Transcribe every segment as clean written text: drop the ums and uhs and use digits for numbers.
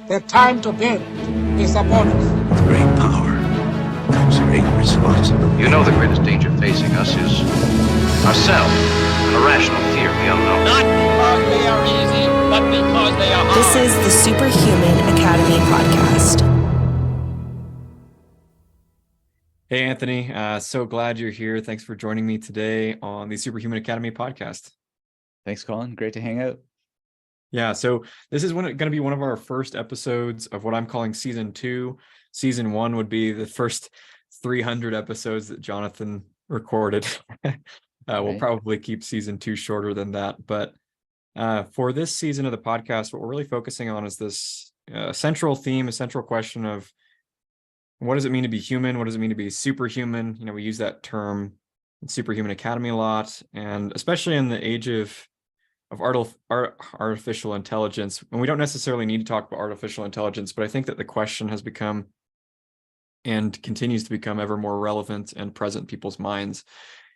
The time to build is upon us. With great power comes great responsibility. You know the greatest danger facing us is ourselves, an irrational fear of the unknown. Not because they are easy, but because they are hard. This is the Superhuman Academy podcast. Hey, Anthony. So glad you're here. Thanks for joining me today on the Superhuman Academy podcast. Thanks, Colin. Great to hang out. Yeah, so this is going to be one of our first episodes of what I'm calling season 2. Season 1 would be the first 300 episodes that Jonathan recorded. We'll probably keep season 2 shorter than that. But for this season of the podcast, what we're really focusing on is this central theme, a central question of what does it mean to be human? What does it mean to be superhuman? We use that term in Superhuman Academy a lot, and especially in the age of artificial intelligence. And we don't necessarily need to talk about artificial intelligence, but I think that the question has become and continues to become ever more relevant and present in people's minds,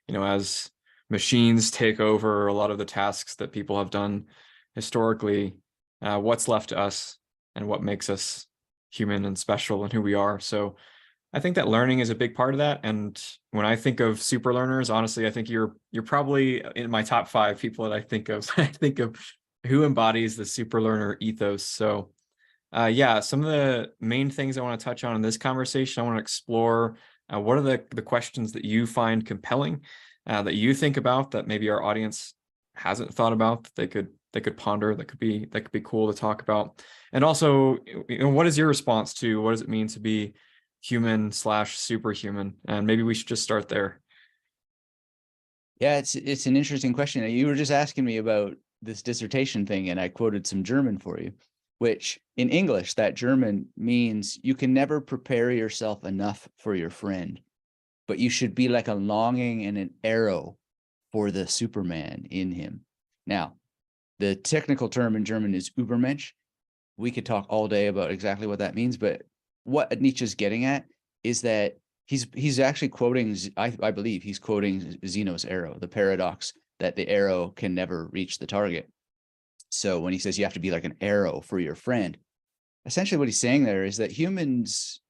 as machines take over a lot of the tasks that people have done historically. What's left to us and what makes us human and special and who we are. So I think that learning is a big part of that. And when I think of super learners, honestly, I think you're probably in my top 5 people that I think of. I think of who embodies the super learner ethos. So some of the main things I want to touch on in this conversation, I want to explore what are the questions that you find compelling, that you think about, that maybe our audience hasn't thought about, that they could ponder, that could be cool to talk about. And also, what is your response to what does it mean to be human/superhuman? And maybe we should just start there. Yeah, it's an interesting question. You were just asking me about this dissertation thing, and I quoted some German for you, which in English, that German means you can never prepare yourself enough for your friend, but you should be like a longing and an arrow for the Superman in him. Now, the technical term in German is Übermensch. We could talk all day about exactly what that means, but what Nietzsche's getting at is that he's actually quoting, I believe he's quoting Zeno's arrow, the paradox that the arrow can never reach the target. So when he says you have to be like an arrow for your friend, essentially what he's saying there is that humans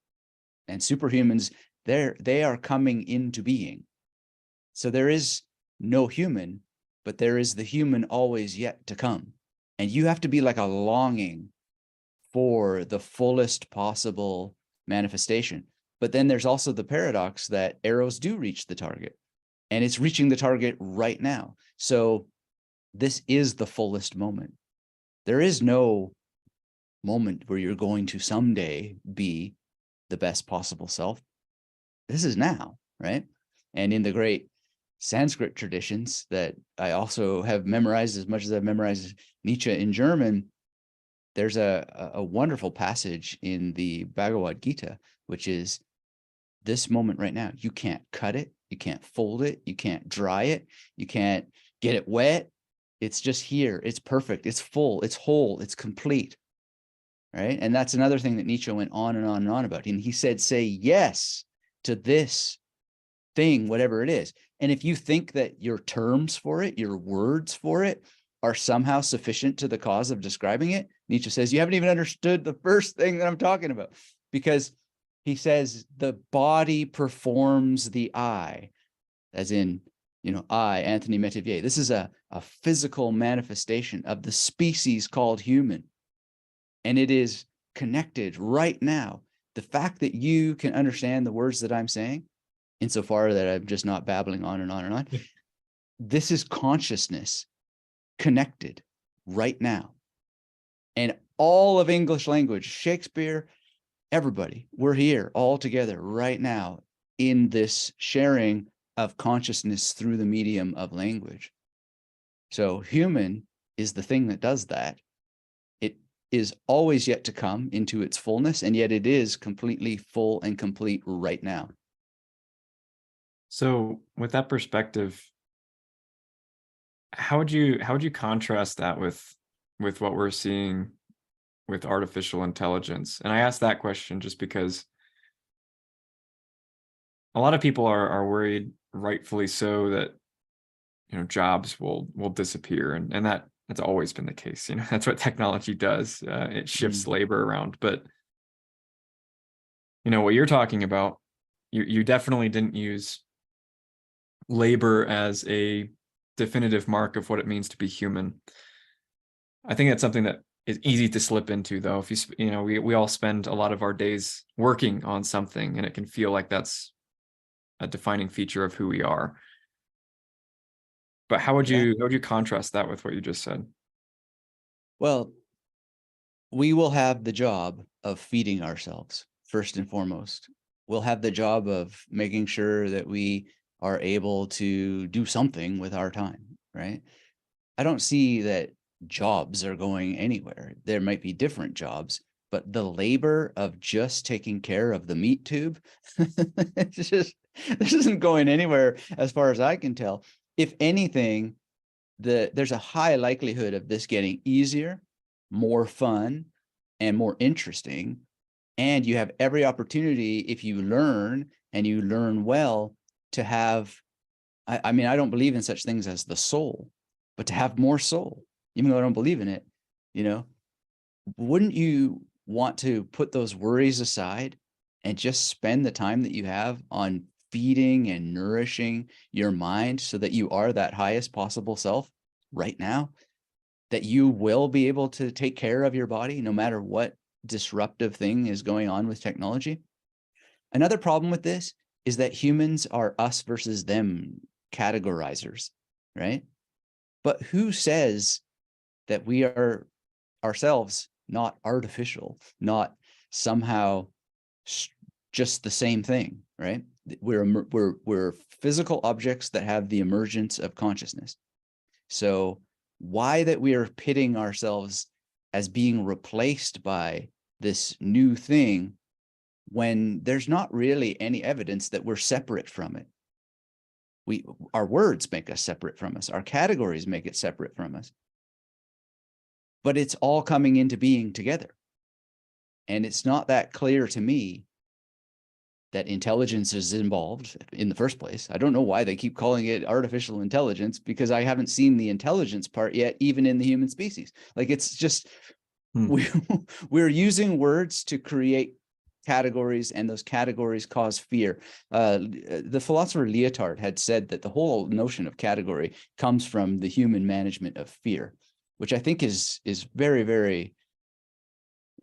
and superhumans, they are coming into being. So there is no human, but there is the human always yet to come. And you have to be like a longing for the fullest possible manifestation. But then there's also the paradox that arrows do reach the target, and it's reaching the target right now. So this is the fullest moment. There is no moment where you're going to someday be the best possible self. This is now, right? And in the great Sanskrit traditions that I also have memorized as much as I've memorized Nietzsche in German, there's a wonderful passage in the Bhagavad Gita, which is this moment right now. You can't cut it. You can't fold it. You can't dry it. You can't get it wet. It's just here. It's perfect. It's full. It's whole. It's complete. Right. And that's another thing that Nietzsche went on and on and on about. And he said, say yes to this thing, whatever it is. And if you think that your terms for it, your words for it, are somehow sufficient to the cause of describing it, Nietzsche says, you haven't even understood the first thing that I'm talking about. Because he says the body performs the I, as in, I, Anthony Metivier. This is a physical manifestation of the species called human. And it is connected right now. The fact that you can understand the words that I'm saying, insofar that I'm just not babbling on and on and on, this is consciousness connected right now. And all of English language, Shakespeare, everybody, we're here all together right now in this sharing of consciousness through the medium of language. So human is the thing that does that. It is always yet to come into its fullness, and yet it is completely full and complete right now. So with that perspective, how would you contrast that with what we're seeing with artificial intelligence? And I ask that question just because a lot of people are worried, rightfully so, that jobs will disappear, and that that's always been the case. That's what technology does. It shifts labor around. But what you're talking about, you definitely didn't use labor as a definitive mark of what it means to be human. I think that's something that is easy to slip into, though. If we all spend a lot of our days working on something, and it can feel like that's a defining feature of who we are. But how would you contrast that with what you just said? Well, we will have the job of feeding ourselves first and foremost. We'll have the job of making sure that we are able to do something with our time, right? I don't see that jobs are going anywhere. There might be different jobs, but the labor of just taking care of the meat tube, this isn't going anywhere as far as I can tell. If anything, there's a high likelihood of this getting easier, more fun, and more interesting. And you have every opportunity, if you learn and you learn well, to have, I mean, I don't believe in such things as the soul, but to have more soul, even though I don't believe in it, wouldn't you want to put those worries aside and just spend the time that you have on feeding and nourishing your mind so that you are that highest possible self right now, that you will be able to take care of your body no matter what disruptive thing is going on with technology? Another problem with this is that humans are us versus them categorizers, right? But who says that we are ourselves not artificial, not somehow just the same thing, right? We're physical objects that have the emergence of consciousness. So why that we are pitting ourselves as being replaced by this new thing when there's not really any evidence that we're separate from it? Our words make us separate from us. Our categories make it separate from us. But it's all coming into being together. And it's not that clear to me that intelligence is involved in the first place. I don't know why they keep calling it artificial intelligence, because I haven't seen the intelligence part yet, even in the human species. Like, it's just, we're using words to create categories, and those categories cause fear. The philosopher Lyotard had said that the whole notion of category comes from the human management of fear, which I think is very, very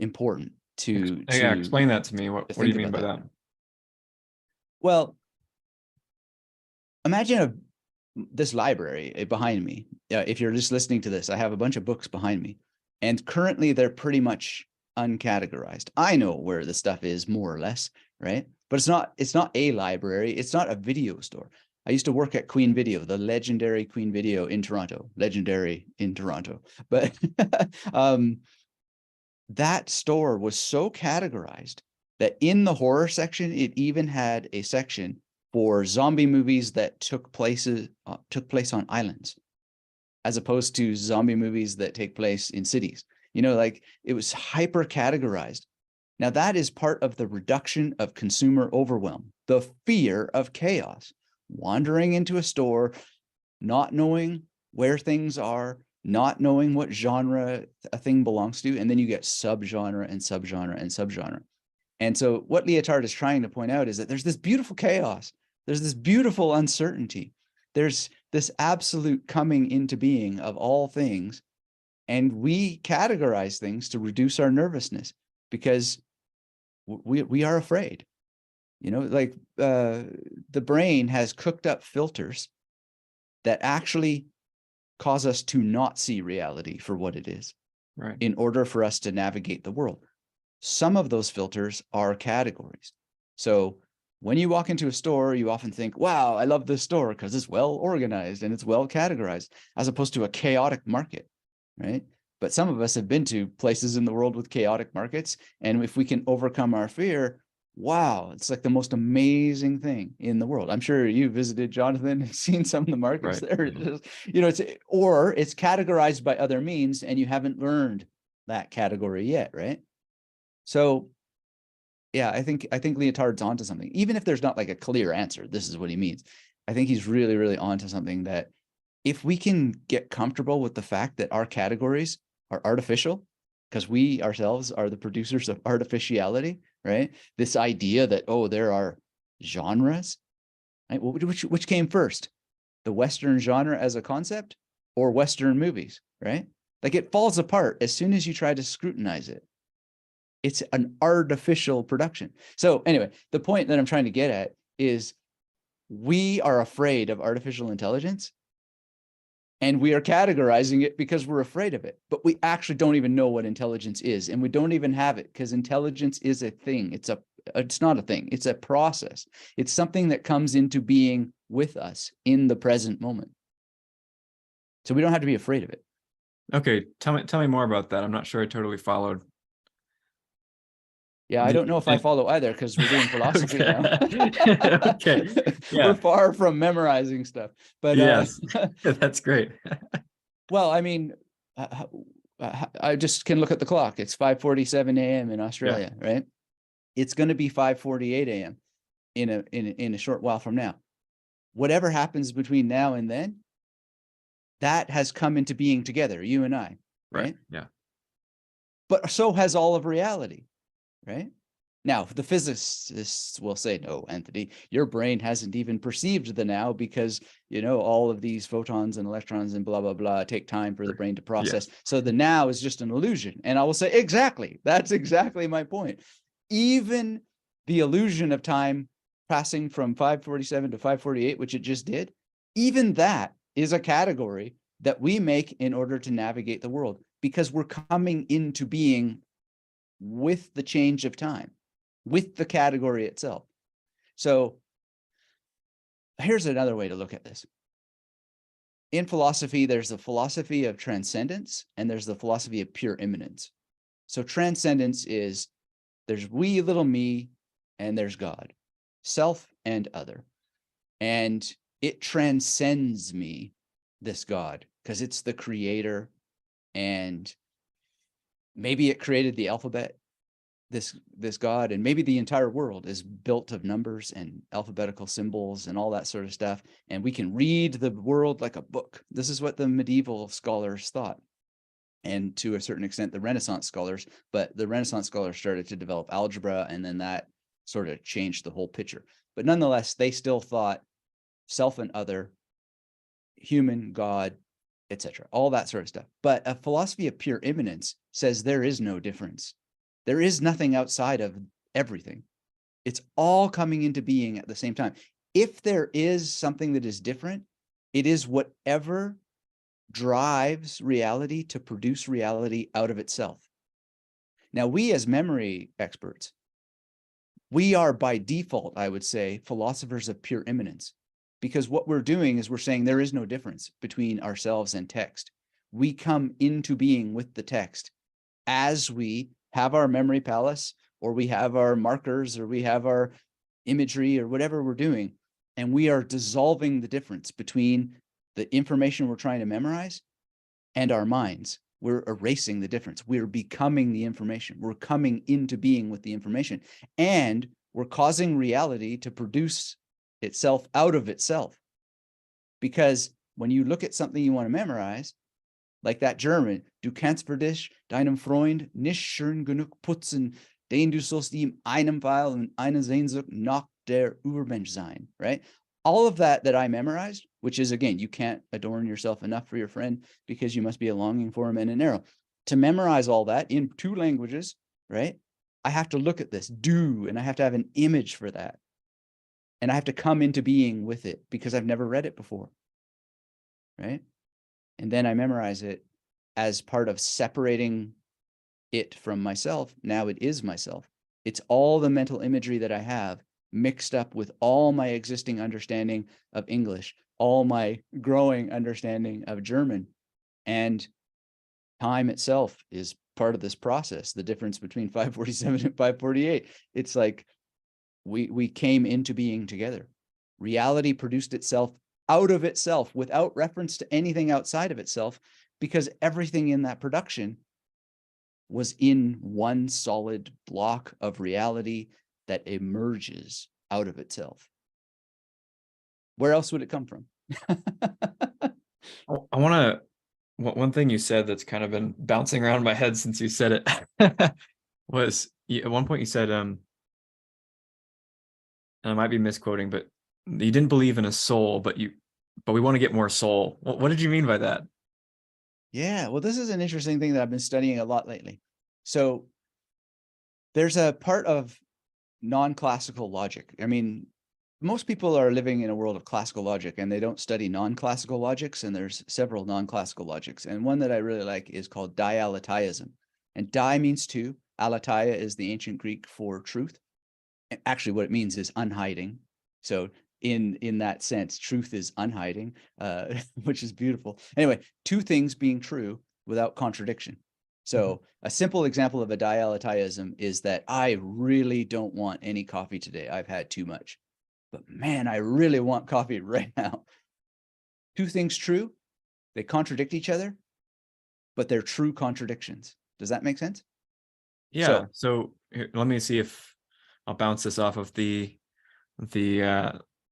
important to explain that to me. What do you mean by that? Well, imagine this library behind me. If you're just listening to this, I have a bunch of books behind me, and currently they're pretty much uncategorized. I know where the stuff is, more or less, right? But it's not a library. It's not a video store. I used to work at Queen Video, the legendary Queen Video in Toronto, legendary in Toronto. But that store was so categorized that in the horror section, it even had a section for zombie movies that took place on islands, as opposed to zombie movies that take place in cities. Like, it was hyper categorized. Now, that is part of the reduction of consumer overwhelm, the fear of chaos, wandering into a store, not knowing where things are, not knowing what genre a thing belongs to, and then you get subgenre and subgenre and subgenre. And so what Lyotard is trying to point out is that there's this beautiful chaos. There's this beautiful uncertainty. There's this absolute coming into being of all things. And we categorize things to reduce our nervousness because we are afraid. Like the brain has cooked up filters that actually cause us to not see reality for what it is, right, in order for us to navigate the world. Some of those filters are categories. So when you walk into a store, you often think, wow, I love this store because it's well organized and it's well categorized, as opposed to a chaotic market, right? But some of us have been to places in the world with chaotic markets. And if we can overcome our fear, wow, it's like the most amazing thing in the world. I'm sure you visited, Jonathan, and seen some of the markets right. there. It's categorized by other means, and you haven't learned that category yet, right? So, yeah, I think Lyotard's onto something. Even if there's not like a clear answer, this is what he means. I think he's really, really onto something, that if we can get comfortable with the fact that our categories are artificial, because we ourselves are the producers of artificiality, right? This idea that, oh, there are genres, right? Well, which came first, the Western genre as a concept or Western movies, right? Like it falls apart as soon as you try to scrutinize it. It's an artificial production. So anyway, the point that I'm trying to get at is we are afraid of artificial intelligence and we are categorizing it because we're afraid of it, but we actually don't even know what intelligence is. And we don't even have it because intelligence is a thing. It's not a thing. It's a process. It's something that comes into being with us in the present moment. So we don't have to be afraid of it. Okay, tell me more about that. I'm not sure I totally followed. Yeah, I don't know if I follow either because we're doing philosophy now. Okay. Yeah. We're far from memorizing stuff. But yes, that's great. well, I mean, I just can look at the clock. It's 5:47 a.m. in Australia, right? It's going to be 5:48 a.m. in a short while from now. Whatever happens between now and then, that has come into being together, you and I, right? Yeah. But so has all of reality. Right? Now, the physicists will say, no, Anthony, your brain hasn't even perceived the now because, you know, all of these photons and electrons and blah, blah, blah take time for the brain to process. Yes. So the now is just an illusion. And I will say, exactly. That's exactly my point. Even the illusion of time passing from 5:47 to 5:48, which it just did, even that is a category that we make in order to navigate the world because we're coming into being with the change of time, with the category itself. So here's another way to look at this. In philosophy, there's the philosophy of transcendence and there's the philosophy of pure immanence. So transcendence is there's we, little me, and there's God, self and other. And it transcends me, this God, because it's the creator and maybe it created the alphabet, this God, and maybe the entire world is built of numbers and alphabetical symbols and all that sort of stuff. And we can read the world like a book. This is what the medieval scholars thought. And to a certain extent, the Renaissance scholars, but the Renaissance scholars started to develop algebra, and then that sort of changed the whole picture. But nonetheless, they still thought self and other, human, God, etc., all that sort of stuff. But a philosophy of pure immanence says there is no difference. There is nothing outside of everything. It's all coming into being at the same time. If there is something that is different, it is whatever drives reality to produce reality out of itself. Now, we as memory experts, we are by default, I would say, philosophers of pure immanence. Because what we're doing is we're saying there is no difference between ourselves and text. We come into being with the text as we have our memory palace, or we have our markers, or we have our imagery, or whatever we're doing. And we are dissolving the difference between the information we're trying to memorize and our minds. We're erasing the difference. We're becoming the information. We're coming into being with the information. And we're causing reality to produce itself out of itself. Because when you look at something you want to memorize, like that German, du kannst für dich, deinem Freund nicht schön genug putzen, den du sollst ihm einem Pfeil und eine Sehnsucht nach der Übermensch sein, right? All of that I memorized, which is, again, you can't adorn yourself enough for your friend because you must be a longing for him and an arrow. To memorize all that in 2 languages, right? I have to look at this, and I have to have an image for that. And I have to come into being with it because I've never read it before, right? And then I memorize it as part of separating it from myself. Now it is myself. It's all the mental imagery that I have mixed up with all my existing understanding of English, all my growing understanding of German. And time itself is part of this process, the difference between 5:47 and 5:48. It's like we came into being together. Reality produced itself out of itself without reference to anything outside of itself, because everything in that production was in one solid block of reality that emerges out of itself. Where else would it come from? I want to, one thing you said that's kind of been bouncing around my head since you said it was at one point you said, and I might be misquoting, but you didn't believe in a soul, but we want to get more soul. What did you mean by that? Yeah, well, this is an interesting thing that I've been studying a lot lately. So there's a part of non-classical logic. I mean, most people are living in a world of classical logic and they don't study non-classical logics, and there's several non-classical logics. And one that I really like is called dialetheism. And di means two. Aletheia is the ancient Greek for truth. And actually, what it means is unhiding. So in that sense, truth is unhiding, which is beautiful. Anyway, two things being true without contradiction. So a simple example of a dialetheism is that I really don't want any coffee today. I've had too much. But man, I really want coffee right now. Two things true, they contradict each other, but they're true contradictions. Does that make sense? Yeah. So here, let me see if I'll bounce this off of the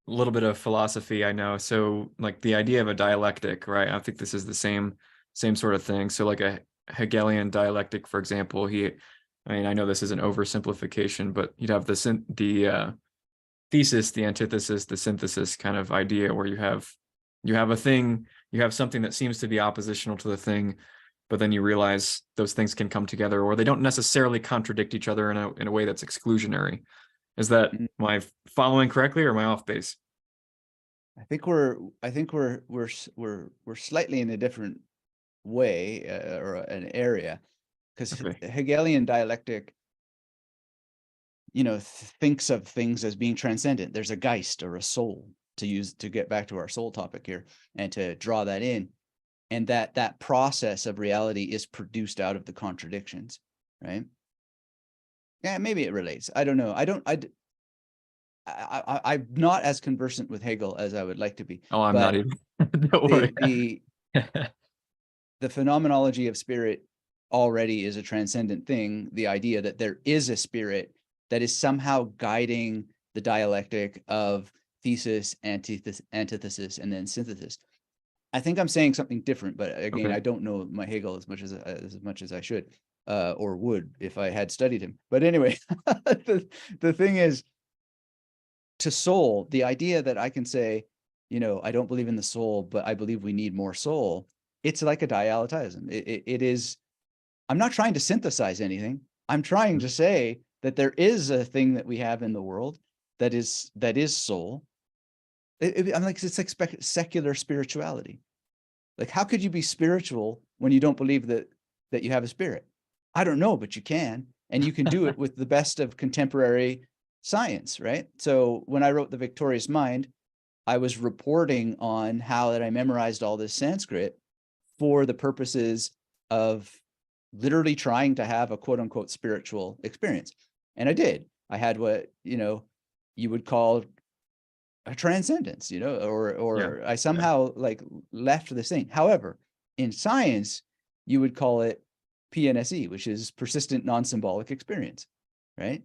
little bit of philosophy I know. So like the idea of a dialectic, right? I think this is the same sort of thing. So like a Hegelian dialectic, for example, I mean, I know this is an oversimplification, but you'd have the thesis, the antithesis, the synthesis kind of idea where you have a thing, you have something that seems to be oppositional to the thing, but then you realize those things can come together, or they don't necessarily contradict each other in a way that's exclusionary. Is that, am I following correctly, or am I off base? I think we're slightly in a different way, or an area, because Okay. Hegelian dialectic, thinks of things as being transcendent. There's a Geist or a soul, to get back to our soul topic here and to draw that in, and that process of reality is produced out of the contradictions, right? Yeah, maybe it relates. I don't know. I'm not as conversant with Hegel as I would like to be. Oh, I'm but not even. Don't worry. the phenomenology of spirit already is a transcendent thing. The idea that there is a spirit that is somehow guiding the dialectic of thesis, antithesis, and then synthesis. I think I'm saying something different, but again, Okay. I don't know my Hegel as much as I should, or would if I had studied him. But anyway, the thing is, to soul, the idea that I can say, I don't believe in the soul, but I believe we need more soul. It's like a dialetheism. It is. I'm not trying to synthesize anything. I'm trying to say that there is a thing that we have in the world that is soul. I'm like, it's like secular spirituality. Like, how could you be spiritual when you don't believe that you have a spirit? I don't know, but you can, and you can do it with the best of contemporary science, right? So when I wrote The Victorious Mind, I was reporting on how that I memorized all this Sanskrit for the purposes of literally trying to have a quote unquote spiritual experience. And I did. I had what, you would call a transcendence, or I somehow like left this thing. However, in science, you would call it PNSE, which is persistent non-symbolic experience, right?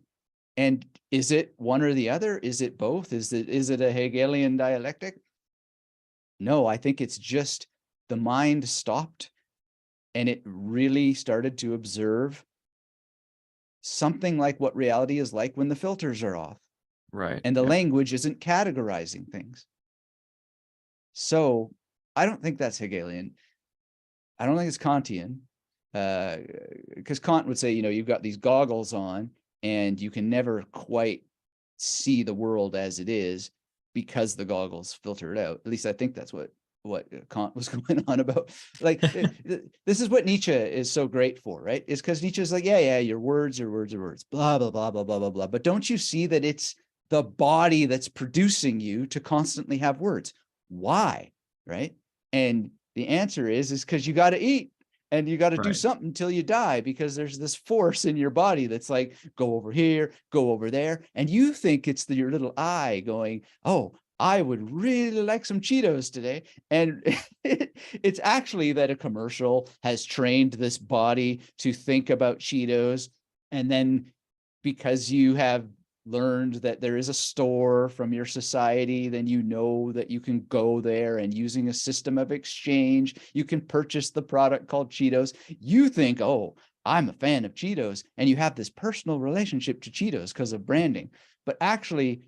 And is it one or the other? Is it both? Is it a Hegelian dialectic? No, I think it's just the mind stopped and it really started to observe something like what reality is like when the filters are off. Right. And the Yeah. language isn't categorizing things. So I don't think that's Hegelian. I don't think it's Kantian, because Kant would say, you've got these goggles on and you can never quite see the world as it is because the goggles filter it out. At least I think that's what Kant was going on about. Like, this is what Nietzsche is so great for, right? Is because Nietzsche's like, yeah, your words are words are words, blah, blah, blah, blah, blah, blah, blah. But don't you see that it's the body that's producing you to constantly have words? Why? Right? And the answer is because you got to eat. And you got to do something until you die, because there's this force in your body that's like, go over here, go over there. And you think it's your little eye going, oh, I would really like some Cheetos today. And it's actually that a commercial has trained this body to think about Cheetos. And then because you have learned that there is a store from your society, then you know that you can go there, and using a system of exchange, you can purchase the product called Cheetos. You think, oh, I'm a fan of Cheetos, and you have this personal relationship to Cheetos because of branding. But actually,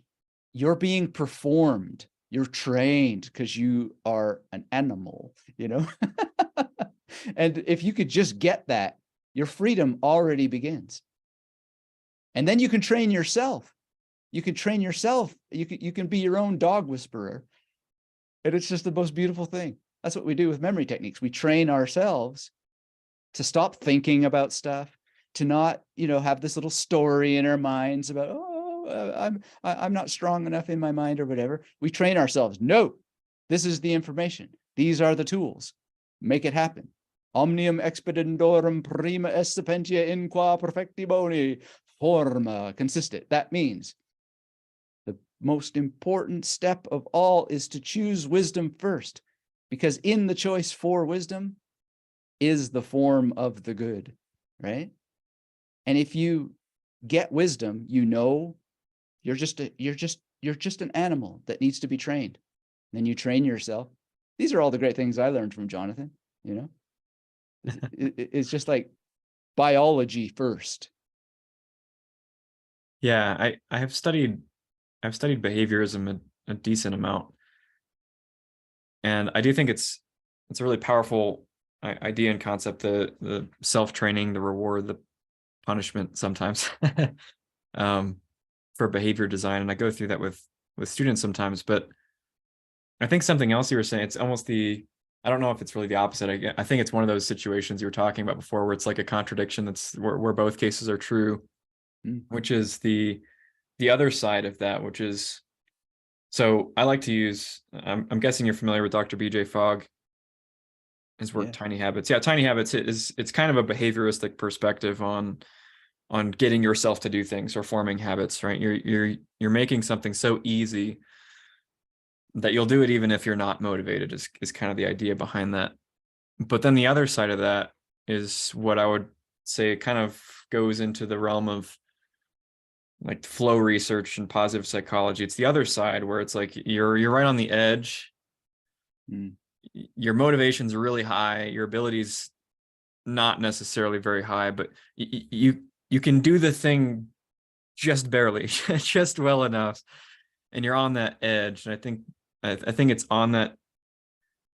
you're being performed. You're trained because you are an animal, you know? And if you could just get that, your freedom already begins. And then you can train yourself. You can train yourself. You can be your own dog whisperer. And it's just the most beautiful thing. That's what we do with memory techniques. We train ourselves to stop thinking about stuff, to not, have this little story in our minds about, oh, I'm not strong enough in my mind or whatever. We train ourselves. No, this is the information. These are the tools. Make it happen. Omnium expediendorum prima est sapientia in qua perfecti boni forma consistit. That means the most important step of all is to choose wisdom first, because in the choice for wisdom is the form of the good, right? And if you get wisdom, you're just an animal that needs to be trained. Then you train yourself. These are all the great things I learned from Jonathan, It's just like biology first. Yeah, I've studied behaviorism a decent amount, and I do think it's a really powerful idea and concept, the self-training, the reward, the punishment sometimes for behavior design. And I go through that with students sometimes. But I think something else you were saying, it's almost I don't know if it's really the opposite. I think it's one of those situations you were talking about before where it's like a contradiction that's where both cases are true, which is the other side of that, which is, so I like to use, I'm guessing you're familiar with Dr. BJ Fogg, his work, Tiny Habits. Yeah, Tiny Habits it's kind of a behavioristic perspective on getting yourself to do things or forming habits, right? You're making something so easy that you'll do it even if you're not motivated, is kind of the idea behind that. But then the other side of that is what I would say kind of goes into the realm of like flow research and positive psychology. It's the other side where it's like you're right on the edge. Your motivation's really high, your ability's not necessarily very high, but you can do the thing just barely, just well enough, and you're on that edge. And I think it's on that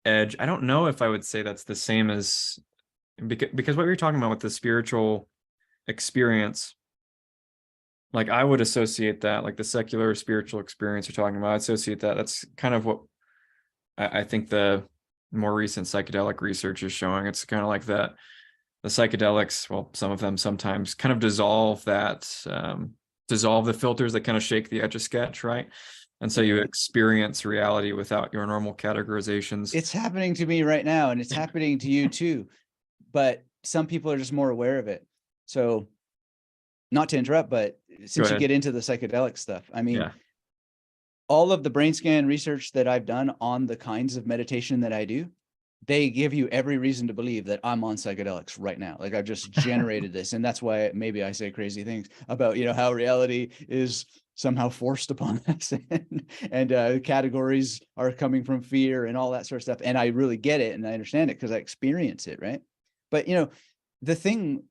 edge. I don't know if I would say that's the same as, because what you're talking about with the spiritual experience, like I would associate that, like the secular spiritual experience you're talking about, I associate that. That's kind of what I think the more recent psychedelic research is showing. It's kind of like that. The psychedelics, well, some of them sometimes kind of dissolve the filters that kind of shake the etch a sketch, right? And so you experience reality without your normal categorizations. It's happening to me right now, and it's happening to you too. But some people are just more aware of it. So, not to interrupt, but since you get into the psychedelic stuff, I mean, all of the brain scan research that I've done on the kinds of meditation that I do, they give you every reason to believe that I'm on psychedelics right now. Like I've just generated this. And that's why maybe I say crazy things about, how reality is somehow forced upon us and categories are coming from fear and all that sort of stuff. And I really get it. And I understand it because I experience it. Right. But, the thing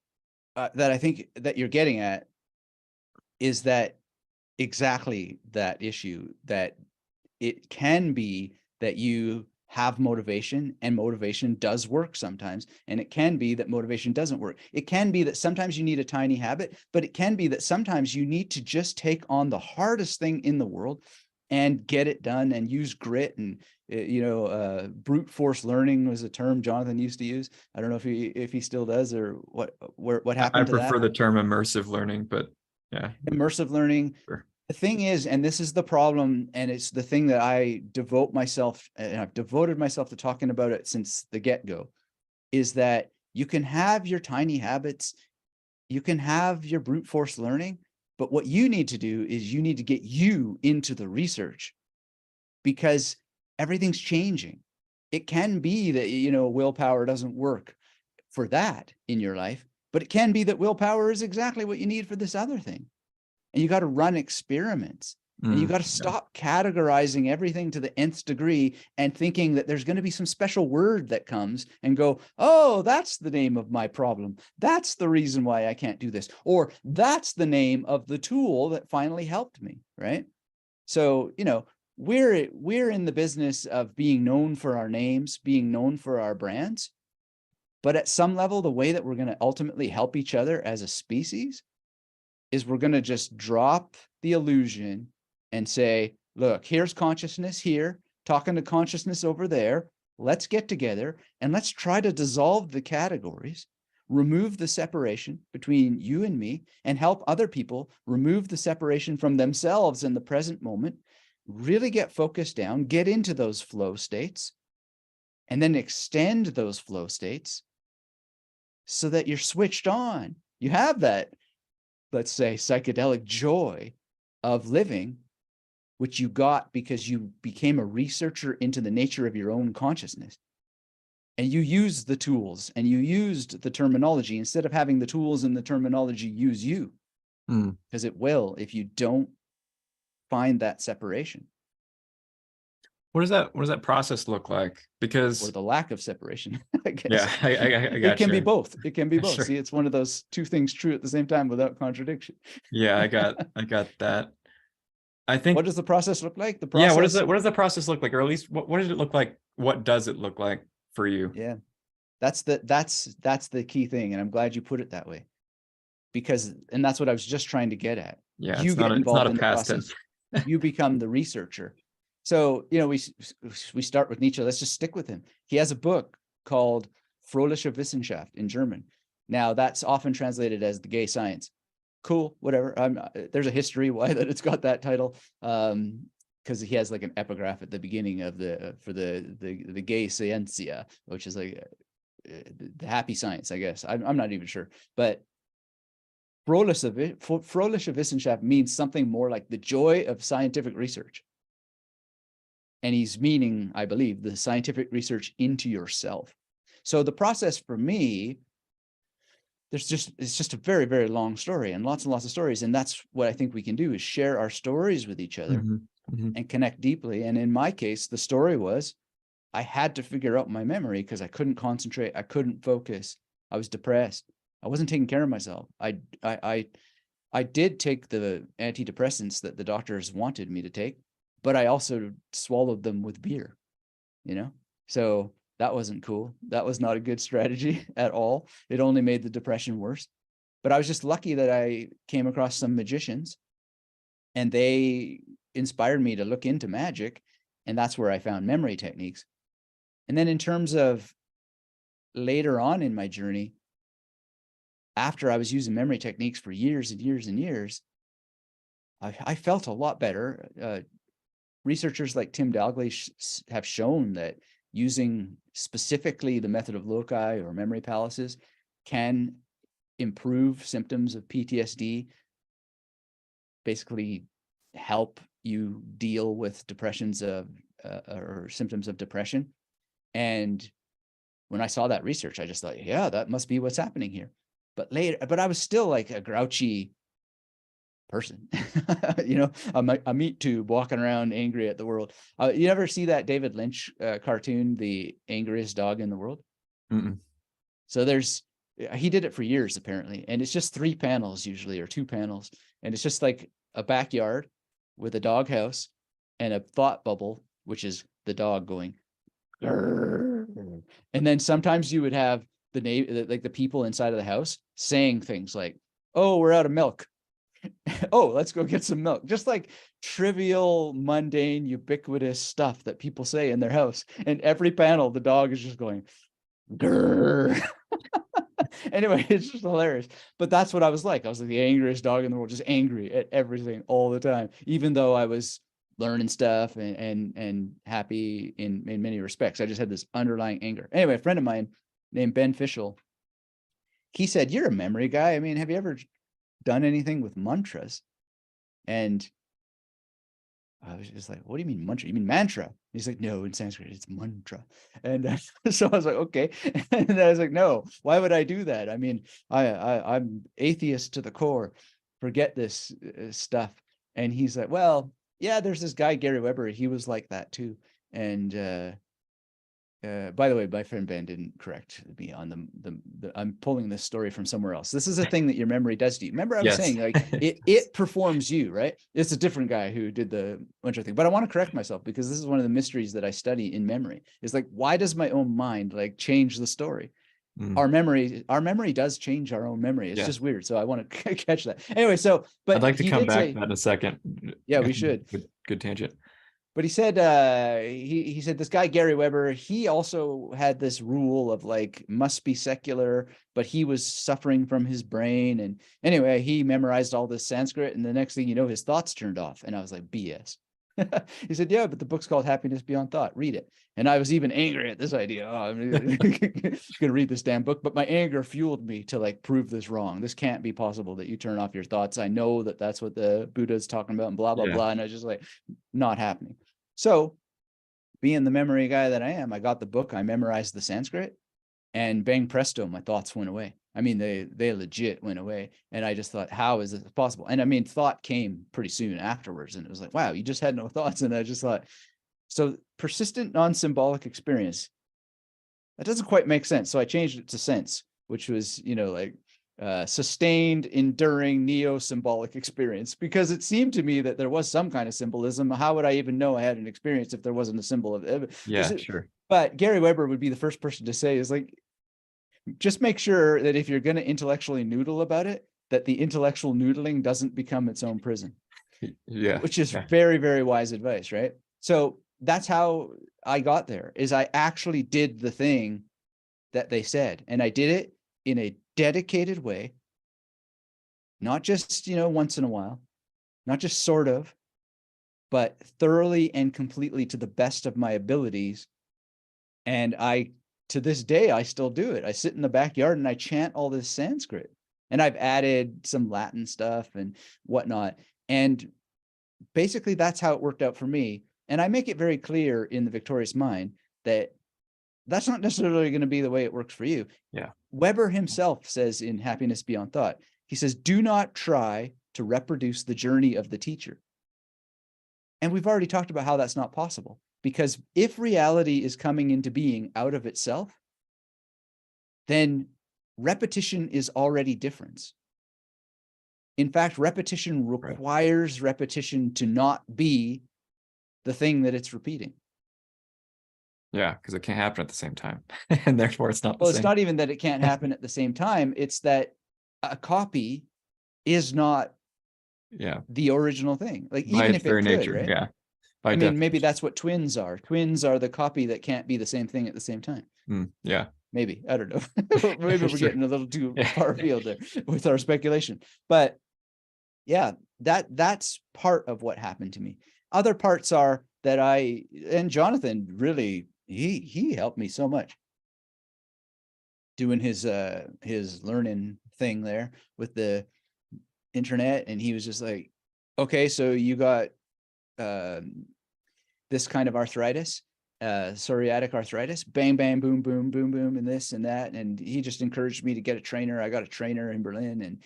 that I think that you're getting at is that exactly that issue, that it can be that you have motivation and motivation does work sometimes. And it can be that motivation doesn't work. It can be that sometimes you need a tiny habit, but it can be that sometimes you need to just take on the hardest thing in the world and get it done and use grit. And, brute force learning was a term Jonathan used to use. I don't know if he still does or what happened to that. I prefer the term immersive learning, but yeah. Immersive learning. Sure. The thing is, and this is the problem, and it's the thing that I devote myself, and I've devoted myself to talking about it since the get-go, is that you can have your tiny habits, you can have your brute force learning, but what you need to do is you need to get you into the research, because everything's changing. It can be that, willpower doesn't work for that in your life, but it can be that willpower is exactly what you need for this other thing. and you got to run experiments. And you got to stop categorizing everything to the nth degree and thinking that there's going to be some special word that comes and go, oh, that's the name of my problem. That's the reason why I can't do this. Or that's the name of the tool that finally helped me, right? So, you know, we're in the business of being known for our names, being known for our brands. But at some level, the way that we're going to ultimately help each other as a species is we're going to just drop the illusion and say, look, here's consciousness here, talking to consciousness over there. Let's get together and let's try to dissolve the categories, remove the separation between you and me, and help other people remove the separation from themselves in the present moment, really get focused down, get into those flow states, and then extend those flow states so that you're switched on. You have that, let's say, psychedelic joy of living, which you got because you became a researcher into the nature of your own consciousness. And you used the tools and you used the terminology instead of having the tools and the terminology use you. Because it will if you don't find that separation. What does that process look like? Because or the lack of separation, I guess. yeah, I got it can you. be both. It can be both. Sure. See, it's one of those two things true at the same time without contradiction. Yeah, I got that. I think. What does the process look like? The process. Yeah, what does the process look like, or at least what did it look like? What does it look like for you? Yeah, that's the key thing, and I'm glad you put it that way, because that's what I was just trying to get at. Yeah, you get involved in the past process. tense. You become the researcher. So, you know, we start with Nietzsche. Let's just stick with him. He has a book called Fröhliche Wissenschaft in German. Now, that's often translated as the gay science. Cool, whatever. There's a history why that it's got that title, because he has like an epigraph at the beginning of the gay scientia, which is like the happy science, I guess. I'm not even sure, but Fröhliche Wissenschaft means something more like the joy of scientific research. And he's meaning, I believe, the scientific research into yourself. So the process for me, it's just a very, very long story and lots of stories. And that's what I think we can do, is share our stories with each other and connect deeply. And in my case, the story was I had to figure out my memory because I couldn't concentrate. I couldn't focus. I was depressed. I wasn't taking care of myself. I did take the antidepressants that the doctors wanted me to take, but I also swallowed them with beer, you know? So that wasn't cool. That was not a good strategy at all. It only made the depression worse. But I was just lucky that I came across some magicians and they inspired me to look into magic. And that's where I found memory techniques. And then in terms of later on in my journey, after I was using memory techniques for years and years and years, I felt a lot better. Researchers like Tim Dalgley have shown that using specifically the method of loci or memory palaces can improve symptoms of PTSD, basically help you deal with depressions or symptoms of depression. And when I saw that research, I just thought, yeah, that must be what's happening here. But I was still like a grouchy person, you know, a meat tube walking around angry at the world. You ever see that David Lynch cartoon, The Angriest Dog in the World? So he did it for years apparently, and it's just 3 panels usually, or 2 panels, and it's just like a backyard with a dog house and a thought bubble, which is the dog going, grrr. And then sometimes you would have the people inside of the house saying things like, "Oh, we're out of milk. Oh, let's go get some milk." Just like trivial, mundane, ubiquitous stuff that people say in their house. And every panel, the dog is just going, grrr. Anyway, it's just hilarious. But that's what I was like. I was like the angriest dog in the world, just angry at everything all the time, even though I was learning stuff and happy in many respects. I just had this underlying anger. Anyway, a friend of mine named Ben Fischel, he said, "You're a memory guy. I mean, have you ever done anything with mantras?" And I was just like, "What do you mean mantra? You mean mantra?" He's like, "No, in Sanskrit, it's mantra." And so I was like, "Okay." And I was like, "No, why would I do that? I mean, I'm atheist to the core. forget this stuff. And he's like, well, yeah, there's this guy, Gary Weber. He was like that too. And by the way, my friend Ben didn't correct me on the I'm pulling this story from somewhere else. This is a thing that your memory does to you. Remember I was saying, like, it performs you, right? It's a different guy who did the bunch of thing. But I want to correct myself, because this is one of the mysteries that I study in memory. Is like, why does my own mind like change the story? Our memory does change our own memory. It's just weird. So I want to catch that. Anyway, so but I'd like to come back say, to that in a second. Yeah, we should. Good tangent. But he said, he said this guy, Gary Weber, he also had this rule of like, must be secular, but he was suffering from his brain. And anyway, he memorized all this Sanskrit, and the next thing you know, his thoughts turned off. And I was like, BS. He said, yeah, but the book's called Happiness Beyond Thought. Read it. And I was even angry at this idea. Oh, I'm going to read this damn book. But my anger fueled me to like prove this wrong. This can't be possible that you turn off your thoughts. I know that that's what the Buddha's talking about and blah, blah, blah. And I was just like, not happening. So being the memory guy that I am, I got the book, I memorized the Sanskrit, and bang presto, my thoughts went away. I mean, they legit went away. And I just thought, how is this possible? And I mean, thought came pretty soon afterwards. And it was like, wow, you just had no thoughts. And I just thought, so persistent non-symbolic experience, that doesn't quite make sense. So I changed it to sense, which was, you know, like sustained, enduring, neo-symbolic experience, because it seemed to me that there was some kind of symbolism. How would I even know I had an experience if there wasn't a symbol of it? Yeah, sure. But Gary Weber would be the first person to say is like, just make sure that if you're going to intellectually noodle about it, that the intellectual noodling doesn't become its own prison. Yeah. Which is very, very wise advice, right? So that's how I got there, is I actually did the thing that they said. And I did it in a dedicated way, not just, you know, once in a while, not just sort of, but thoroughly and completely to the best of my abilities. And to this day, I still do it. I sit in the backyard and I chant all this Sanskrit, and I've added some Latin stuff and whatnot. And basically that's how it worked out for me. And I make it very clear in The Victorious Mind that that's not necessarily going to be the way it works for you. Yeah. Weber himself says in Happiness Beyond Thought, he says, do not try to reproduce the journey of the teacher. And we've already talked about how that's not possible, because if reality is coming into being out of itself, then repetition is already difference. In fact, repetition requires repetition to not be the thing that it's repeating. Yeah, because it can't happen at the same time. And therefore it's not the same. It's not even that it can't happen at the same time. It's that a copy is not the original thing. Like, even if it could, nature, right? Yeah. I mean, maybe that's what twins are. Twins are the copy that can't be the same thing at the same time. Yeah. Maybe. I don't know. Maybe we're getting a little too far afield there with our speculation. But yeah, that's part of what happened to me. Other parts are that and Jonathan really, he helped me so much doing his learning thing there with the internet. And he was just like, okay, so you got this kind of arthritis, psoriatic arthritis, bang, bang, boom, boom, boom, boom, and this and that. And he just encouraged me to get a trainer. I got a trainer in Berlin, and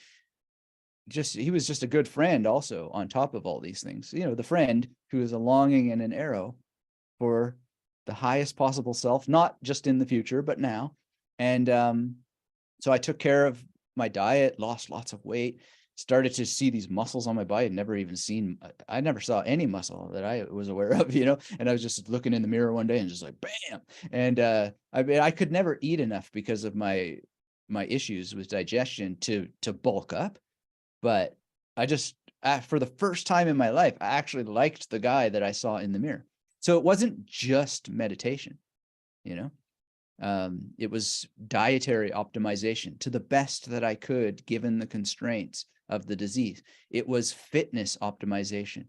he was just a good friend also on top of all these things. You know, the friend who is a longing and an arrow for the highest possible self, not just in the future, but now. And so I took care of my diet, lost lots of weight, started to see these muscles on my body. I never saw any muscle that I was aware of, you know, and I was just looking in the mirror one day and just like, bam. And I mean, I could never eat enough because of my issues with digestion to bulk up. But I just, for the first time in my life, I actually liked the guy that I saw in the mirror. So it wasn't just meditation, you know, it was dietary optimization to the best that I could, given the constraints of the disease. It was fitness optimization.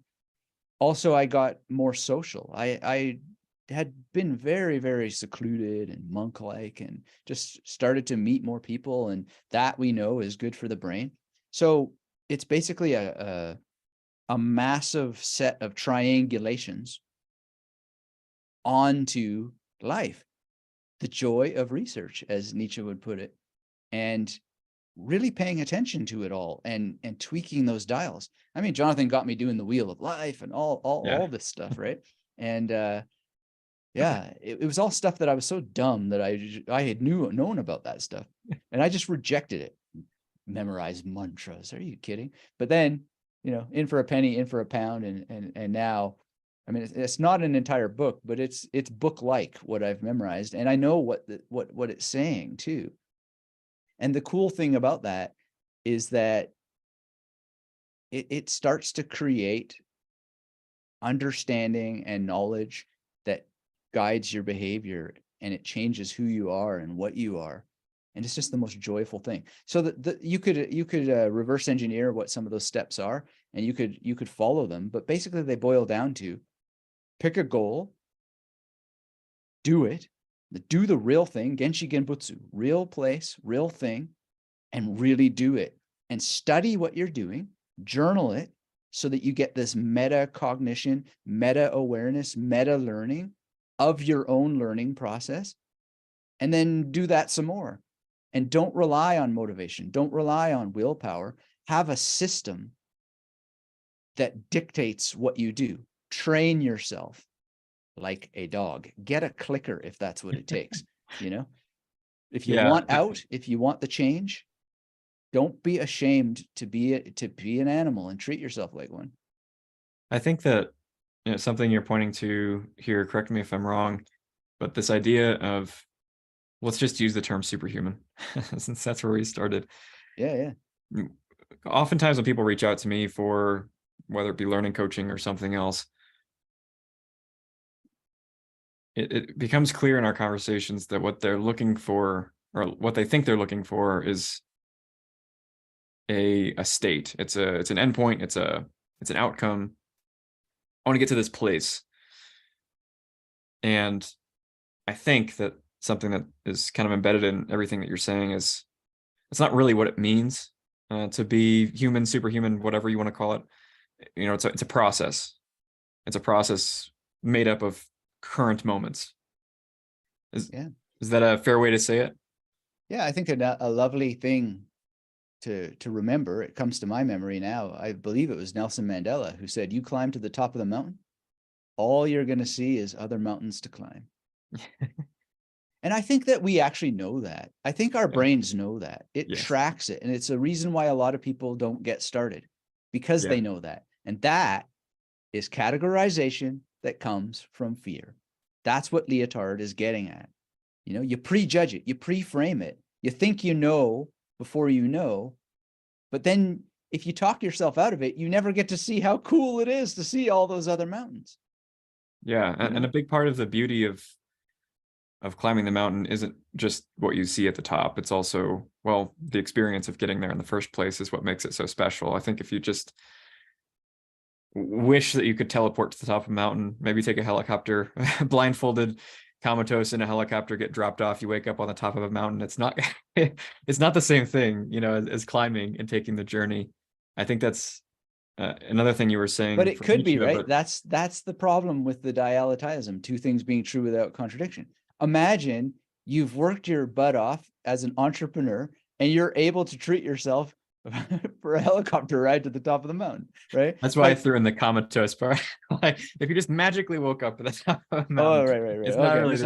Also, I got more social. I had been very, very secluded and monk-like, and just started to meet more people. And that, we know, is good for the brain. So it's basically a massive set of triangulations onto life, the joy of research, as Nietzsche would put it. And really paying attention to it all and tweaking those dials. I mean, Jonathan got me doing the Wheel of Life and all this stuff, right? And yeah, it was all stuff that I was so dumb that I had known about that stuff, and I just rejected it. Memorize mantras? Are you kidding? But then, you know, in for a penny, in for a pound, and now, I mean, it's not an entire book, but it's book-like what I've memorized, and I know what it's saying too. And the cool thing about that is that it starts to create understanding and knowledge that guides your behavior, and it changes who you are and what you are. And it's just the most joyful thing. So you could reverse engineer what some of those steps are, and you could follow them. But basically they boil down to pick a goal, do it, do the real thing, Genshi Genbutsu, real place, real thing, and really do it. And study what you're doing, journal it, so that you get this meta cognition, meta awareness, meta learning of your own learning process. And then do that some more. And don't rely on motivation. Don't rely on willpower. Have a system that dictates what you do. Train yourself like a dog. Get a clicker if that's what it takes. You know, if you want out, if you want the change, don't be ashamed to be an animal and treat yourself like one. I think that, you know, something you're pointing to here, correct me if I'm wrong, but this idea of, let's just use the term superhuman, since that's where we started. Yeah. Oftentimes when people reach out to me for whether it be learning coaching or something else, it becomes clear in our conversations that what they're looking for, or what they think they're looking for, is a state. It's an endpoint. It's an outcome. I want to get to this place. And I think that something that is kind of embedded in everything that you're saying is, it's not really what it means to be human, superhuman, whatever you want to call it. You know, it's a process. It's a process made up of current moments. Is that a fair way to say it? Yeah, I think a lovely thing to remember, it comes to my memory now, I believe it was Nelson Mandela who said, you climb to the top of the mountain, all you're going to see is other mountains to climb. And I think that we actually know that. I think our brains know that. It tracks it. And it's a reason why a lot of people don't get started, because they know that. And that is categorization that comes from fear. That's what Leotard is getting at. You know, you prejudge it, you pre-frame it, you think you know before you know, but then if you talk yourself out of it, you never get to see how cool it is to see all those other mountains. Yeah, and a big part of the beauty of climbing the mountain isn't just what you see at the top. It's also, well, the experience of getting there in the first place is what makes it so special. I think if you just wish that you could teleport to the top of a mountain, maybe take a helicopter, blindfolded, comatose in a helicopter, get dropped off, you wake up on the top of a mountain. It's not it's not the same thing, you know, as climbing and taking the journey. I think that's another thing you were saying. But it could be, right? That's the problem with the dialetism, two things being true without contradiction. Imagine you've worked your butt off as an entrepreneur and you're able to treat yourself for a helicopter ride to the top of the mountain, right? That's why I threw in the comatose part. Like, if you just magically woke up at the top of a mountain, right. It's not really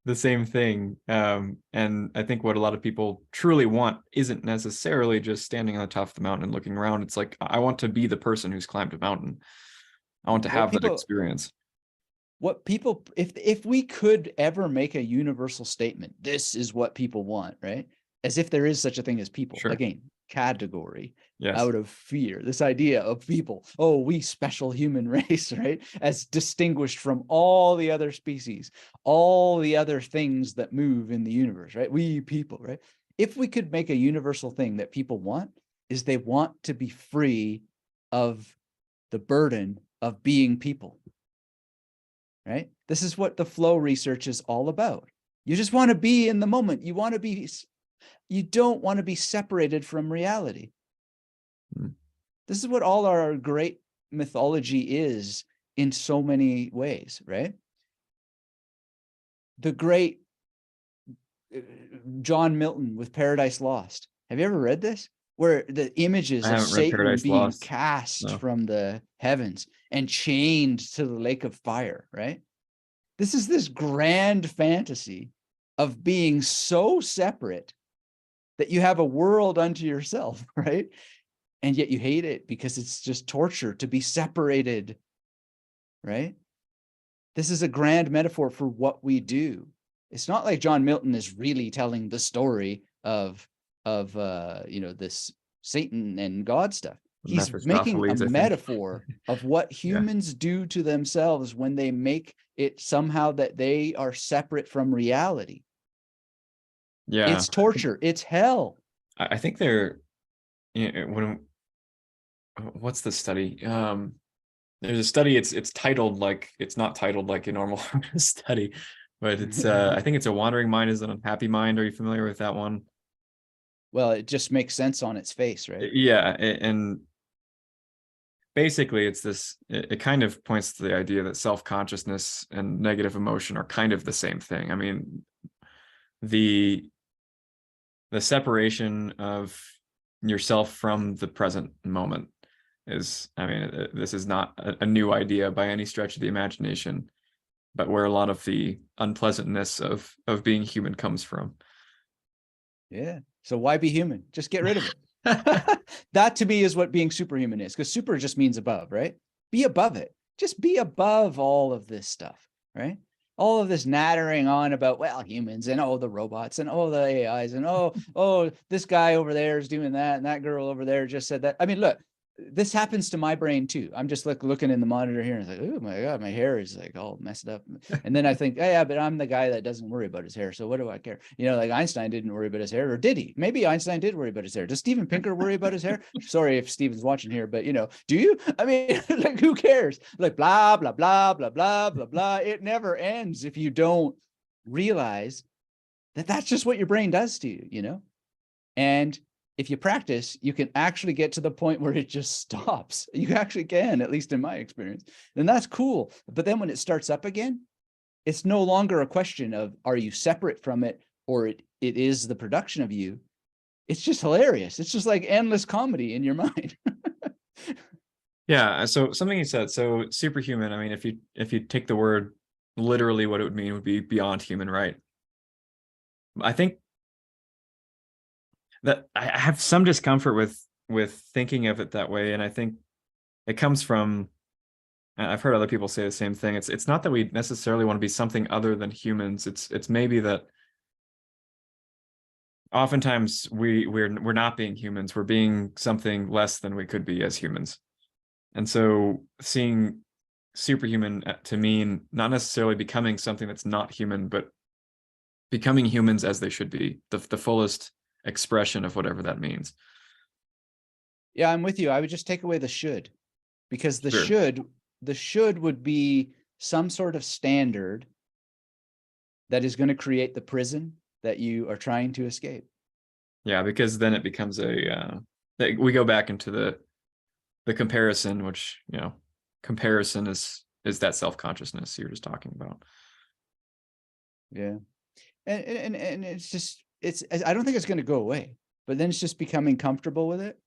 the same thing. And I think what a lot of people truly want isn't necessarily just standing on the top of the mountain and looking around. It's like, I want to be the person who's climbed a mountain. I want to have that experience. What people, if we could ever make a universal statement, this is what people want, right? As if there is such a thing as people. Sure. Again, category, out of fear. This idea of people, oh, we special human race, right? As distinguished from all the other species, all the other things that move in the universe, right? We people, right? If we could make a universal thing that people want, is they want to be free of the burden of being people. Right? This is what the flow research is all about. You just want to be in the moment. You don't want to be separated from reality. This is what all our great mythology is in so many ways, right? The great John Milton with Paradise Lost. Have you ever read this? Where the images I of haven't read Satan Paradise being Lost. cast No. from the heavens and chained to the lake of fire, right? This is this grand fantasy of being so separate that you have a world unto yourself, right? And yet you hate it because it's just torture to be separated, right? This is a grand metaphor for what we do. It's not like John Milton is really telling the story of this Satan and God stuff. He's making a Mephistopheles, I think. metaphor of what humans do to themselves when they make it somehow that they are separate from reality. Yeah, It's torture. It's hell. I think they're, what's the study? There's a study. It's titled like, it's not titled like a normal study, but it's I think it's A Wandering Mind is an Unhappy Mind. Are you familiar with that one? Well, it just makes sense on its face, right? Yeah, and basically it's this, it kind of points to the idea that self-consciousness and negative emotion are kind of the same thing. I mean, the separation of yourself from the present moment is, I mean, this is not a new idea by any stretch of the imagination, but where a lot of the unpleasantness of being human comes from. Yeah. So why be human? Just get rid of it. That to me is what being superhuman is, because super just means above, right? Be above it. Just be above all of this stuff, right? All of this nattering on about, well, humans and the robots and the AIs and this guy over there is doing that and that girl over there just said that. I mean, look, this happens to my brain too. I'm just like looking in the monitor here and it's like, oh my God, my hair is like all messed up. And then I think, oh, yeah, but I'm the guy that doesn't worry about his hair. So what do I care? Like Einstein didn't worry about his hair, or did he? Maybe Einstein did worry about his hair. Does Steven Pinker worry about his hair? Sorry if Steven's watching here, but do you? I mean, like, who cares? Like blah, blah, blah, blah, blah, blah, blah. It never ends if you don't realize that that's just what your brain does to you, And if you practice, you can actually get to the point where it just stops. You actually can, at least in my experience. And that's cool. But then when it starts up again, it's no longer a question of, are you separate from it, or it is the production of you. It's just hilarious. It's just like endless comedy in your mind. Yeah. So something you said, so superhuman, I mean, if you take the word literally, what it would mean would be beyond human, right? I think that I have some discomfort with thinking of it that way, and I think it comes from, I've heard other people say the same thing. It's not that we necessarily want to be something other than humans. It's maybe that oftentimes we're not being humans. We're being something less than we could be as humans, and so seeing superhuman to mean not necessarily becoming something that's not human, but becoming humans as they should be, the fullest expression of whatever that means. Yeah, I'm with you. I would just take away the should, because the should would be some sort of standard that is going to create the prison that you are trying to escape. Yeah, because then it becomes we go back into the comparison, which, comparison is that self-consciousness you were just talking about. Yeah. And it's just, I don't think it's going to go away, but then it's just becoming comfortable with it,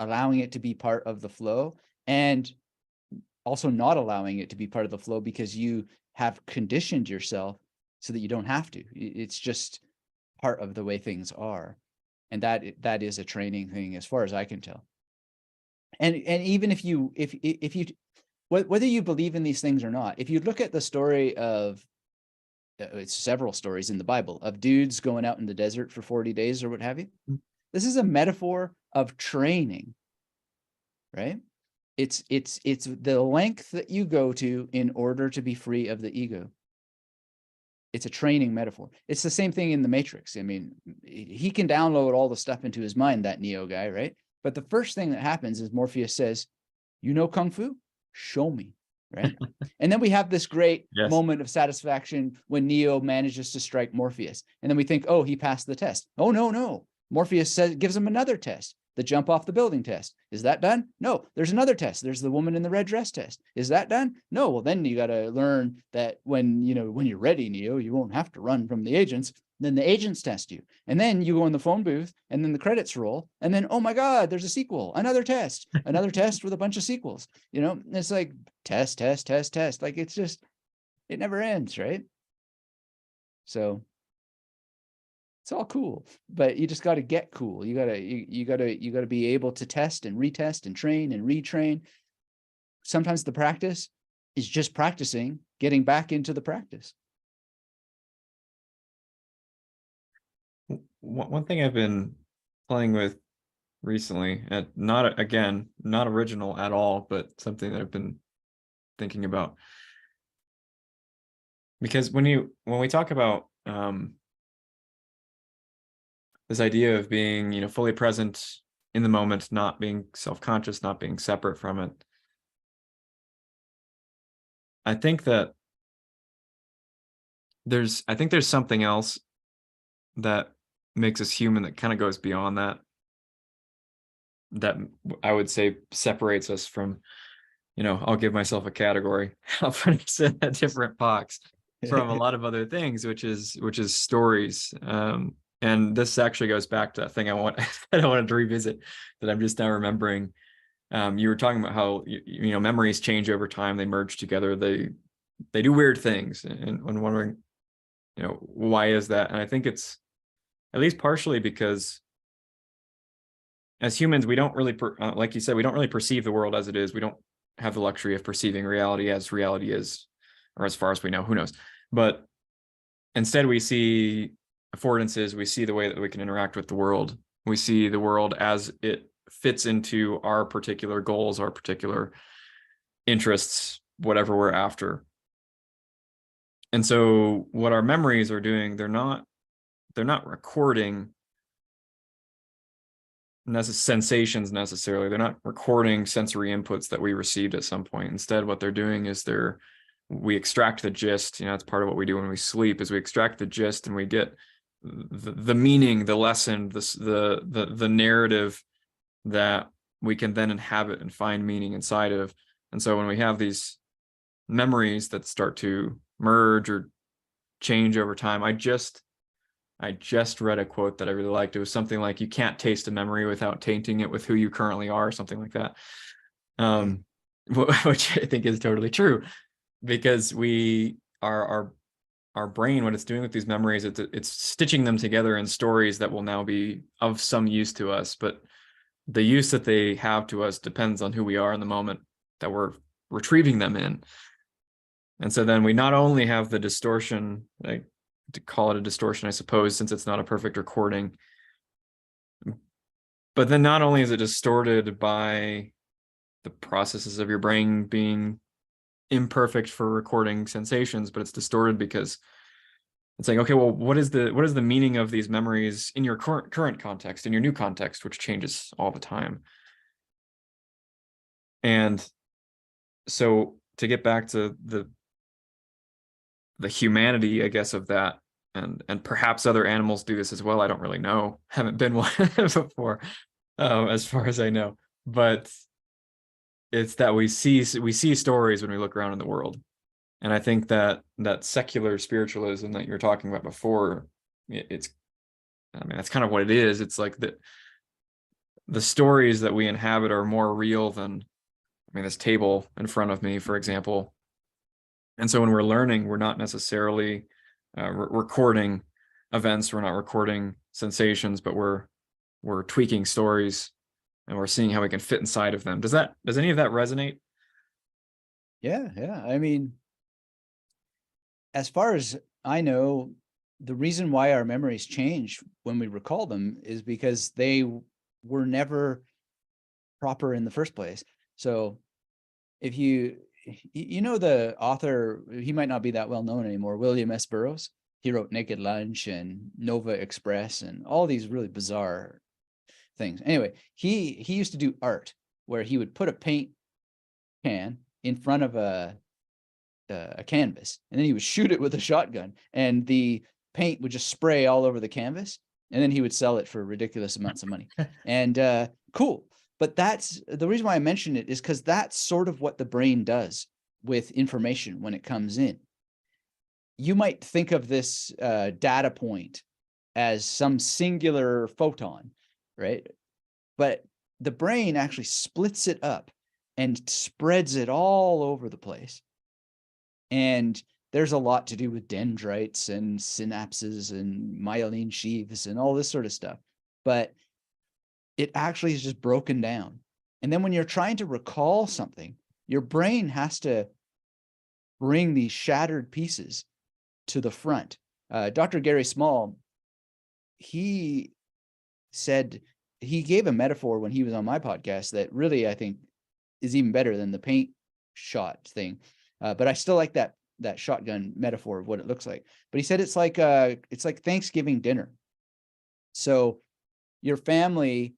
allowing it to be part of the flow, and also not allowing it to be part of the flow because you have conditioned yourself so that you don't have to. It's just part of the way things are. And that is a training thing as far as I can tell. And even if you whether you believe in these things or not, if you look at the story of, it's several stories in the Bible of dudes going out in the desert for 40 days or what have you. This is a metaphor of training, right? It's the length that you go to in order to be free of the ego. It's a training metaphor. It's the same thing in the Matrix. I mean, he can download all the stuff into his mind, that Neo guy, right? But the first thing that happens is Morpheus says, Kung Fu? Show me. Right. And then we have this great moment of satisfaction when Neo manages to strike Morpheus. And then we think, oh, he passed the test. Oh, no. Morpheus gives him another test. the jump off the building test. Is that done? No, there's another test. There's the woman in the red dress test. Is that done? No. Well, then you got to learn that when you're ready, Neo, you won't have to run from the agents. Then the agents test you. And then you go in the phone booth and then the credits roll. And then, oh my God, there's a sequel, another test with a bunch of sequels. It's like test. Like it's just, it never ends, right? So it's all cool, but you just got to get cool. You got to be able to test and retest and train and retrain. Sometimes the practice is just practicing, getting back into the practice. One thing I've been playing with recently, and not original at all, but something that I've been thinking about, because when we talk about this idea of being, fully present in the moment, not being self-conscious, not being separate from it, I think there's something else that makes us human that kind of goes beyond that I would say separates us from, I'll give myself a category. I'll put us in a different box from a lot of other things, which is stories. And this actually goes back to that thing I wanted to revisit that I'm just now remembering. You were talking about how memories change over time, they merge together, they do weird things, and when wondering, why is that? And I think it's at least partially because as humans, we don't really, like you said, we don't really perceive the world as it is. We don't have the luxury of perceiving reality as reality is, or as far as we know, who knows. But instead, we see affordances, we see the way that we can interact with the world. We see the world as it fits into our particular goals, our particular interests, whatever we're after. And so what our memories are doing, they're not recording sensations necessarily. They're not recording sensory inputs that we received at some point. Instead, what they're doing is we extract the gist. It's part of what we do when we sleep, is we extract the gist and we get the meaning, the lesson, the narrative that we can then inhabit and find meaning inside of. And so when we have these memories that start to merge or change over time, I just read a quote that I really liked. It was something like, you can't taste a memory without tainting it with who you currently are, something like that. Which I think is totally true, because our brain, what it's doing with these memories, it's stitching them together in stories that will now be of some use to us. But the use that they have to us depends on who we are in the moment that we're retrieving them in. And so then we not only have the distortion, like, to call it a distortion, I suppose, since it's not a perfect recording, but then not only is it distorted by the processes of your brain being imperfect for recording sensations, but it's distorted because it's like, okay, well, what is the meaning of these memories in your current context, in your new context, which changes all the time. And so to get back to the humanity, I guess, of that, and perhaps other animals do this as well. I don't really know. Haven't been one before, as far as I know. But it's that we see stories when we look around in the world. And I think that secular spiritualism that you were talking about before, that's kind of what it is. It's like the stories that we inhabit are more real than, this table in front of me, for example. And so when we're learning, we're not necessarily recording events, we're not recording sensations, but we're tweaking stories, and we're seeing how we can fit inside of them. Does any of that resonate? Yeah. As far as I know, the reason why our memories change when we recall them is because they were never proper in the first place. So if the author, he might not be that well known anymore, William S. Burroughs. He wrote Naked Lunch and Nova Express and all these really bizarre things. Anyway, he used to do art where he would put a paint can in front of a canvas, and then he would shoot it with a shotgun, and the paint would just spray all over the canvas. And then he would sell it for ridiculous amounts of money. And cool. But that's the reason why I mention it, is because that's sort of what the brain does with information when it comes in. You might think of this data point as some singular photon, right? But the brain actually splits it up and spreads it all over the place. And there's a lot to do with dendrites and synapses and myelin sheaths and all this sort of stuff. But it actually is just broken down. And then when you're trying to recall something, your brain has to bring these shattered pieces to the front. Dr. Gary Small, he said, he gave a metaphor when he was on my podcast that really, I think, is even better than the paint shot thing. But I still like that shotgun metaphor of what it looks like. But he said it's like Thanksgiving dinner. So your family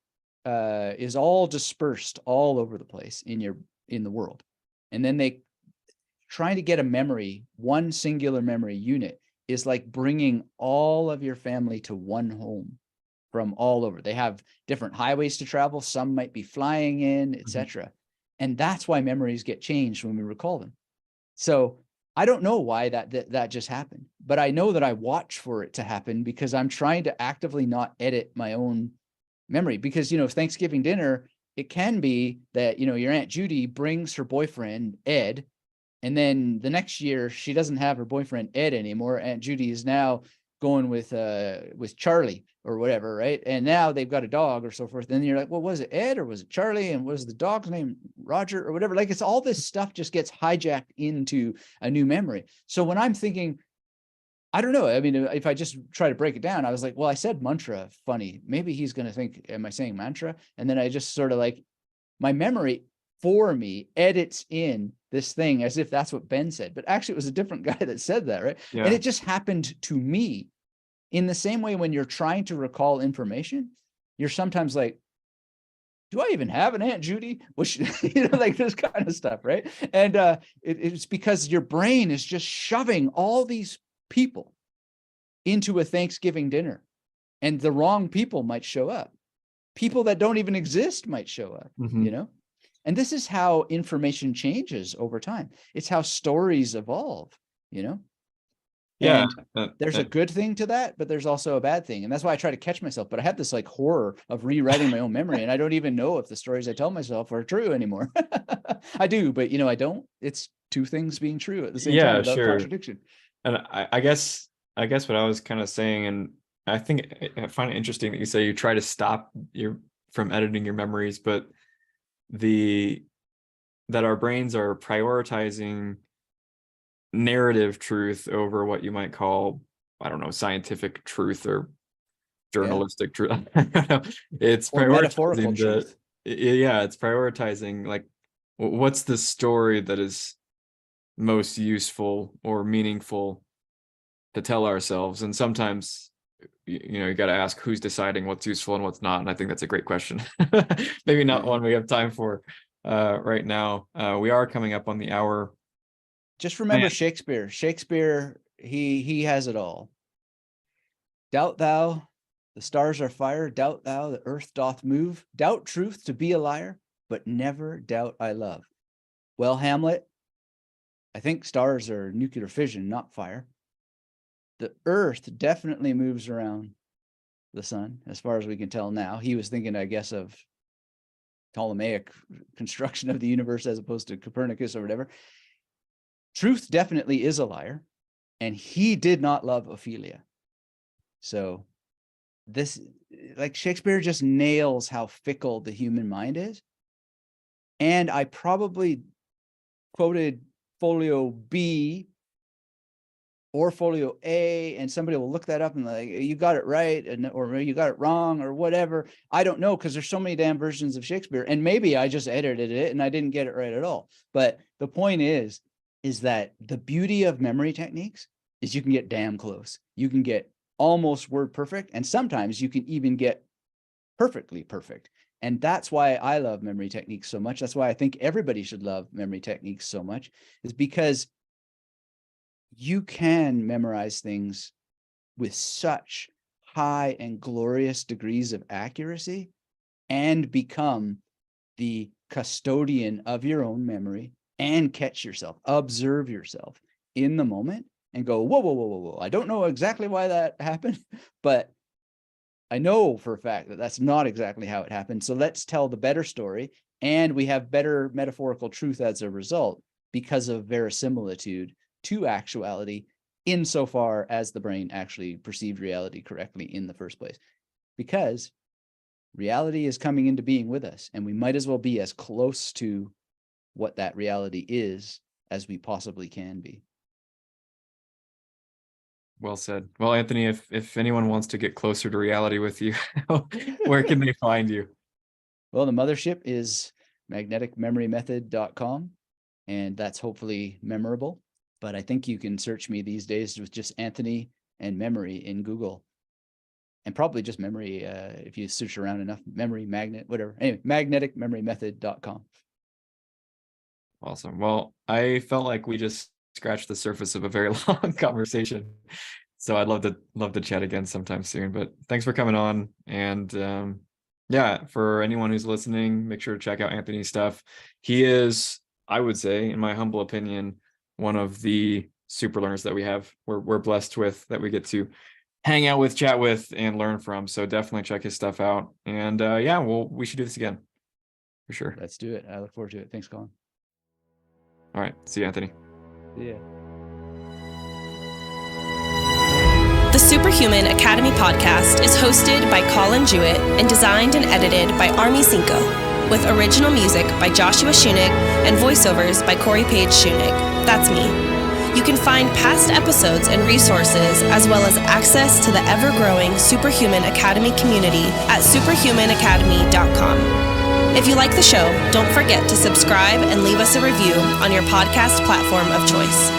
is all dispersed all over the place in the world. And then they trying to get a memory, one singular memory unit, is like bringing all of your family to one home from all over. They have different highways to travel. Some might be flying in, etc. And that's why memories get changed when we recall them. So I don't know why that just happened, but I know that I watch for it to happen because I'm trying to actively not edit my own memory. Because, Thanksgiving dinner, it can be that, your Aunt Judy brings her boyfriend, Ed, and then the next year she doesn't have her boyfriend, Ed, anymore. Aunt Judy is now going with Charlie or whatever, right? And now they've got a dog or so forth. Then you're like, well, was it Ed or was it Charlie? And was the dog's name Roger or whatever? Like, it's all this stuff just gets hijacked into a new memory. So when I'm thinking, I don't know. I mean, if I just try to break it down, I was like, well, I said mantra, funny. Maybe he's going to think, am I saying mantra? And then I just sort of like, my memory for me edits in this thing as if that's what Ben said. But actually, it was a different guy that said that, right? Yeah. And it just happened to me. In the same way, when you're trying to recall information, you're sometimes like, do I even have an Aunt Judy? Which, like this kind of stuff, right? And it's because your brain is just shoving all these people into a Thanksgiving dinner, and the wrong people might show up. People that don't even exist might show up, And this is how information changes over time. It's how stories evolve, Yeah. And there's a good thing to that, but there's also a bad thing. And that's why I try to catch myself. But I have this like horror of rewriting my own memory. And I don't even know if the stories I tell myself are true anymore. I do, but I don't. It's two things being true at the same time without contradiction. And I guess what I was kind of saying, and I think I find it interesting that you say you try to stop from editing your memories, but that our brains are prioritizing narrative truth over what you might call, I don't know, scientific truth or journalistic truth. It's or metaphorical truth. It's prioritizing like, what's the story that is most useful or meaningful to tell ourselves. And sometimes you got to ask who's deciding what's useful and what's not. And I think that's a great question. Maybe not one we have time for right now. We are coming up on the hour. Just remember Shakespeare. Shakespeare, he has it all. Doubt thou the stars are fire, doubt thou the earth doth move, doubt truth to be a liar, but never doubt I love. Well, Hamlet, I think stars are nuclear fission, not fire. The earth definitely moves around the sun, as far as we can tell now. He was thinking, I guess, of Ptolemaic construction of the universe as opposed to Copernicus or whatever. Truth definitely is a liar, and he did not love Ophelia. So this, like, Shakespeare just nails how fickle the human mind is. And I probably quoted folio B or folio A, and somebody will look that up and like, you got it right, or you got it wrong, or whatever. I don't know, because there's so many damn versions of Shakespeare, and maybe I just edited it and I didn't get it right at all. But the point is that the beauty of memory techniques is you can get damn close. You can get almost word perfect, and sometimes you can even get perfectly perfect. And that's why I love memory techniques so much. That's why I think everybody should love memory techniques so much, is because you can memorize things with such high and glorious degrees of accuracy and become the custodian of your own memory and catch yourself, observe yourself in the moment and go, whoa, whoa, whoa, whoa, whoa. I don't know exactly why that happened, but I know for a fact that that's not exactly how it happened. So let's tell the better story. And we have better metaphorical truth as a result because of verisimilitude to actuality insofar as the brain actually perceived reality correctly in the first place. Because reality is coming into being with us, and we might as well be as close to what that reality is as we possibly can be. Well said. Well, Anthony, if anyone wants to get closer to reality with you, where can they find you? Well, the mothership is magneticmemorymethod.com, and that's hopefully memorable. But I think you can search me these days with just Anthony and memory in Google. And probably just memory, if you search around enough, memory, magnet, whatever. Anyway, magneticmemorymethod.com. Awesome. Well, I felt like we just scratched the surface of a very long conversation. So I'd love to chat again sometime soon. But thanks for coming on. And yeah, for anyone who's listening, make sure to check out Anthony's stuff. He is, I would say, in my humble opinion, one of the super learners that we have. We're blessed with, that we get to hang out with, chat with, and learn from. So definitely check his stuff out. And yeah, we should do this again for sure. Let's do it. I look forward to it. Thanks, Collin. All right. See you, Anthony. Yeah. The Superhuman Academy podcast is hosted by Collin Jewett and designed and edited by Army Cinco, with original music by Joshua Schunig and voiceovers by Corey Page Schunig. That's me. You can find past episodes and resources, as well as access to the ever-growing Superhuman Academy community at superhumanacademy.com. If you like the show, don't forget to subscribe and leave us a review on your podcast platform of choice.